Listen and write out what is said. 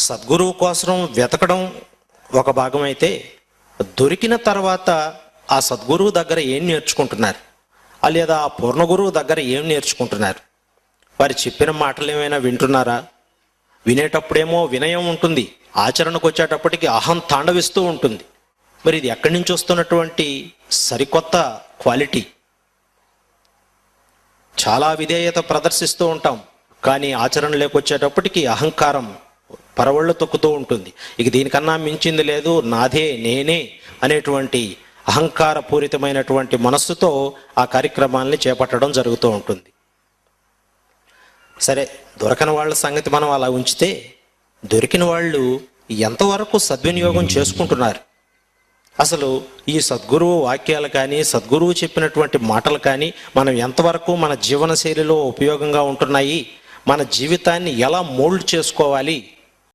సద్గురువు కోసం వెతకడం ఒక భాగం అయితే, దొరికిన తర్వాత ఆ సద్గురువు దగ్గర ఏం నేర్చుకుంటున్నారు, లేదా ఆ పూర్ణ గురువు దగ్గర ఏం నేర్చుకుంటున్నారు, వారు చెప్పిన మాటలు ఏమైనా వింటున్నారా? వినేటప్పుడేమో వినయం ఉంటుంది, ఆచరణకు వచ్చేటప్పటికి అహం తాండవిస్తూ ఉంటుంది. మరి ఇది ఎక్కడి నుంచి వస్తున్నటువంటి సరికొత్త క్వాలిటీ? చాలా విధేయత ప్రదర్శిస్తూ ఉంటాం, కానీ ఆచరణ లేకొచ్చేటప్పటికి అహంకారం పరవళ్ళు తొక్కుతూ ఉంటుంది. ఇక దీనికన్నా మించింది లేదు, నాదే నేనే అనేటువంటి అహంకార పూరితమైనటువంటి మనస్సుతో ఆ కార్యక్రమాల్ని చేపట్టడం జరుగుతూ ఉంటుంది. సరే, దొరకని వాళ్ళ సంగతి మనం అలా ఉంచితే, దొరికిన వాళ్ళు ఎంతవరకు సద్వినియోగం చేసుకుంటున్నారు? అసలు ఈ సద్గురువు వాక్యాలు కానీ, సద్గురువు చెప్పినటువంటి మాటలు కానీ మనం ఎంతవరకు మన జీవనశైలిలో ఉపయోగంగా ఉంటున్నాయి, మన జీవితాన్ని ఎలా మోల్డ్ చేసుకోవాలి